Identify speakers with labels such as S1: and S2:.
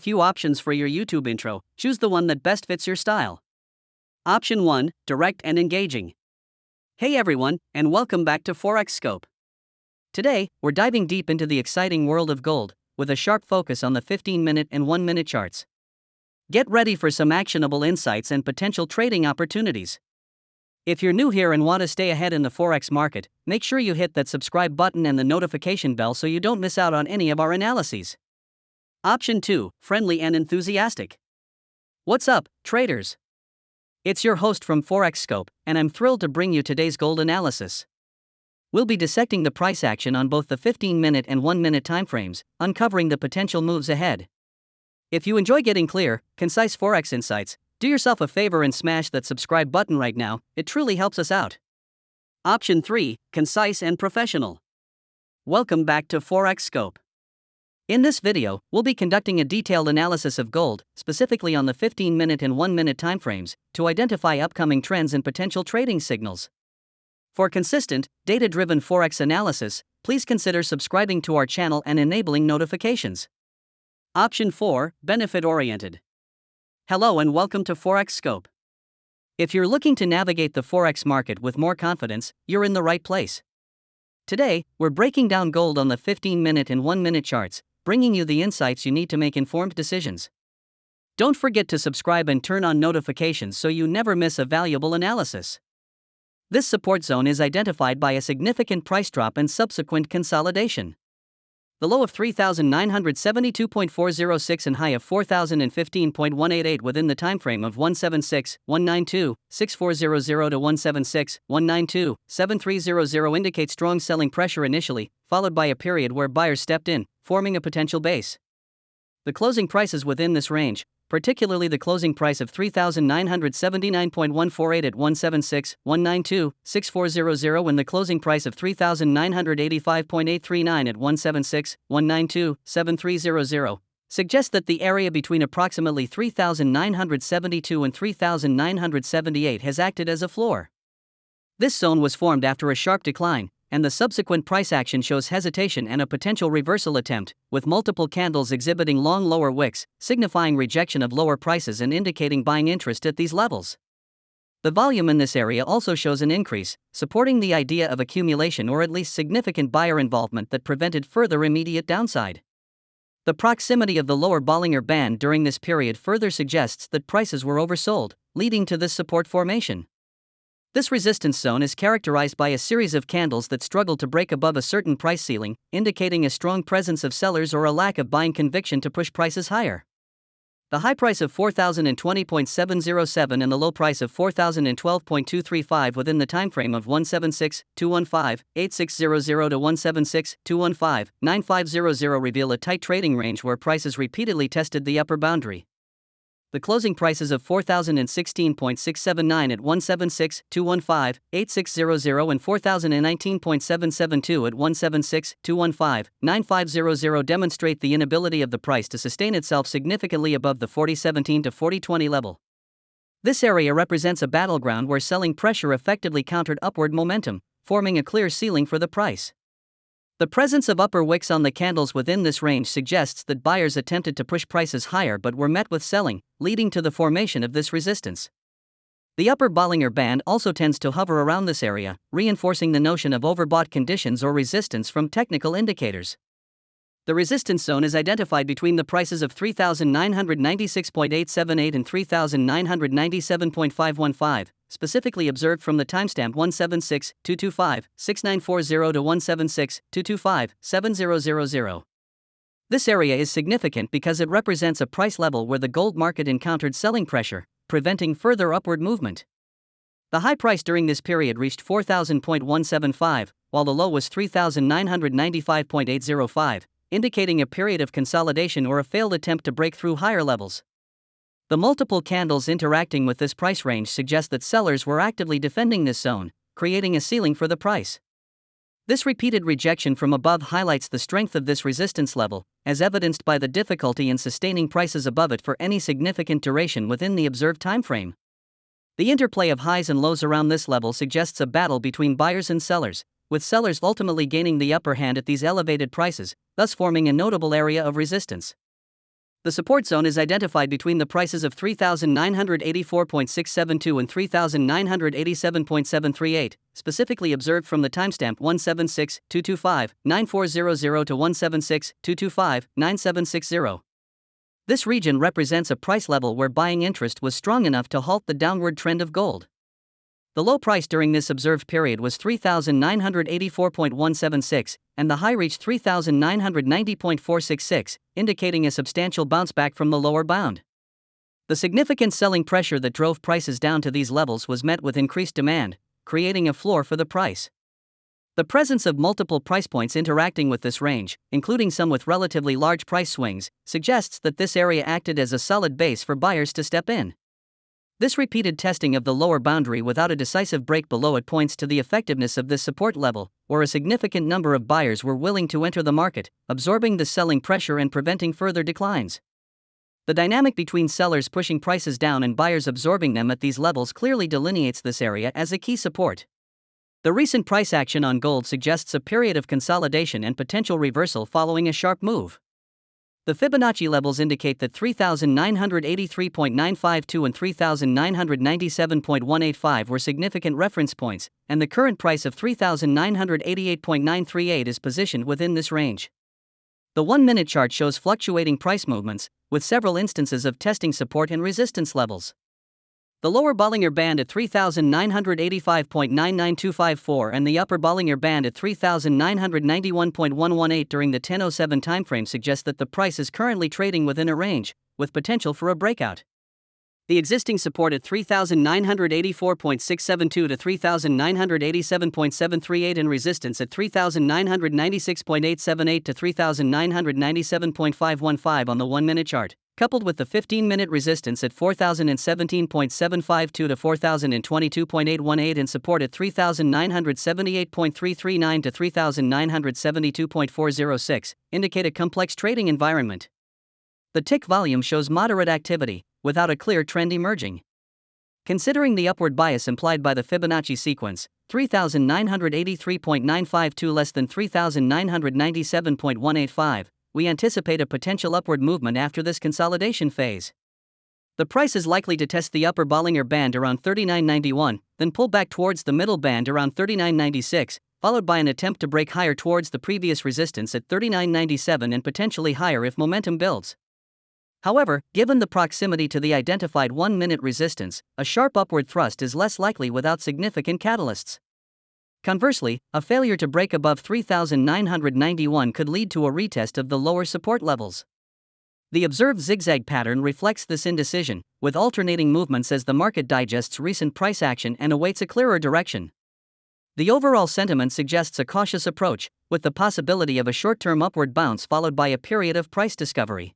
S1: few options for your YouTube intro. Choose the one that best fits your style. Option 1, direct and engaging. Hey everyone, and welcome back to Forex Scope. Today, we're diving deep into the exciting world of gold, with a sharp focus on the 15-minute and 1-minute charts. Get ready for some actionable insights and potential trading opportunities. If you're new here and want to stay ahead in the Forex market, make sure you hit that subscribe button and the notification bell so you don't miss out on any of our analyses. Option 2, friendly and enthusiastic. What's up, traders? It's your host from Forex Scope, and I'm thrilled to bring you today's gold analysis. We'll be dissecting the price action on both the 15-minute and 1-minute timeframes, uncovering the potential moves ahead. If you enjoy getting clear, concise Forex insights, do yourself a favor and smash that subscribe button right now, it truly helps us out. Option 3, concise and professional. Welcome back to Forex Scope. In this video, we'll be conducting a detailed analysis of gold, specifically on the 15-minute and 1-minute timeframes, to identify upcoming trends and potential trading signals. For consistent, data-driven Forex analysis, please consider subscribing to our channel and enabling notifications. Option 4, benefit-oriented. Hello and welcome to Forex Scope. If you're looking to navigate the Forex market with more confidence, you're in the right place. Today, we're breaking down gold on the 15-minute and 1-minute charts, bringing you the insights you need to make informed decisions. Don't forget to subscribe and turn on notifications so you never miss a valuable analysis. This support zone is identified by a significant price drop and subsequent consolidation. The low of 3,972.406 and high of 4,015.188 within the timeframe of 176-192-6400 to 176-192-7300 indicate strong selling pressure initially, followed by a period where buyers stepped in, forming a potential base. The closing prices within this range, particularly the closing price of 3,979.148 at 176-192-6400 and the closing price of 3,985.839 at 176-192-7300, suggest that the area between approximately 3,972 and 3,978 has acted as a floor. This zone was formed after a sharp decline, and the subsequent price action shows hesitation and a potential reversal attempt, with multiple candles exhibiting long lower wicks, signifying rejection of lower prices and indicating buying interest at these levels. The volume in this area also shows an increase, supporting the idea of accumulation or at least significant buyer involvement that prevented further immediate downside. The proximity of the lower Bollinger Band during this period further suggests that prices were oversold, leading to this support formation. This resistance zone is characterized by a series of candles that struggle to break above a certain price ceiling, indicating a strong presence of sellers or a lack of buying conviction to push prices higher. The high price of 4,020.707 and the low price of 4,012.235 within the timeframe of 176-215-8600 to 176-215-9500 reveal a tight trading range where prices repeatedly tested the upper boundary. The closing prices of 4,016.679 at 176-215-8600 and 4,019.772 at 176-215-9500 demonstrate the inability of the price to sustain itself significantly above the 4017 to 4020 level. This area represents a battleground where selling pressure effectively countered upward momentum, forming a clear ceiling for the price. The presence of upper wicks on the candles within this range suggests that buyers attempted to push prices higher but were met with selling, leading to the formation of this resistance. The upper Bollinger Band also tends to hover around this area, reinforcing the notion of overbought conditions or resistance from technical indicators. The resistance zone is identified between the prices of 3,996.878 and 3,997.515, specifically observed from the timestamp 176-225-6940 to 176-225-7000. This area is significant because it represents a price level where the gold market encountered selling pressure, preventing further upward movement. The high price during this period reached 4,000.175, while the low was 3,995.805, indicating a period of consolidation or a failed attempt to break through higher levels. The multiple candles interacting with this price range suggest that sellers were actively defending this zone, creating a ceiling for the price. This repeated rejection from above highlights the strength of this resistance level, as evidenced by the difficulty in sustaining prices above it for any significant duration within the observed timeframe. The interplay of highs and lows around this level suggests a battle between buyers and sellers, with sellers ultimately gaining the upper hand at these elevated prices, thus forming a notable area of resistance. The support zone is identified between the prices of 3,984.672 and 3,987.738, specifically observed from the timestamp 176-225-9400 to 176-225-9760. This region represents a price level where buying interest was strong enough to halt the downward trend of gold. The low price during this observed period was 3,984.176, and the high reached 3,990.466, indicating a substantial bounce back from the lower bound. The significant selling pressure that drove prices down to these levels was met with increased demand, creating a floor for the price. The presence of multiple price points interacting with this range, including some with relatively large price swings, suggests that this area acted as a solid base for buyers to step in. This repeated testing of the lower boundary without a decisive break below it points to the effectiveness of this support level, where a significant number of buyers were willing to enter the market, absorbing the selling pressure and preventing further declines. The dynamic between sellers pushing prices down and buyers absorbing them at these levels clearly delineates this area as a key support. The recent price action on gold suggests a period of consolidation and potential reversal following a sharp move. The Fibonacci levels indicate that 3,983.952 and 3,997.185 were significant reference points, and the current price of 3,988.938 is positioned within this range. The 1-minute chart shows fluctuating price movements, with several instances of testing support and resistance levels. The lower Bollinger Band at 3,985.99254 and the upper Bollinger Band at 3,991.118 during the 10:07 timeframe suggest that the price is currently trading within a range, with potential for a breakout. The existing support at 3,984.672 to 3,987.738 and resistance at 3,996.878 to 3,997.515 on the 1-minute chart, coupled with the 15-minute resistance at 4,017.752 to 4,022.818 and support at 3,978.339 to 3,972.406, indicate a complex trading environment. The tick volume shows moderate activity, without a clear trend emerging. Considering the upward bias implied by the Fibonacci sequence, 3,983.952 less than 3,997.185, we anticipate a potential upward movement after this consolidation phase. The price is likely to test the upper Bollinger Band around 39.91, then pull back towards the middle band around 39.96, followed by an attempt to break higher towards the previous resistance at 39.97 and potentially higher if momentum builds. However, given the proximity to the identified 1-minute resistance, a sharp upward thrust is less likely without significant catalysts. Conversely, a failure to break above 3,991 could lead to a retest of the lower support levels. The observed zigzag pattern reflects this indecision, with alternating movements as the market digests recent price action and awaits a clearer direction. The overall sentiment suggests a cautious approach, with the possibility of a short-term upward bounce followed by a period of price discovery.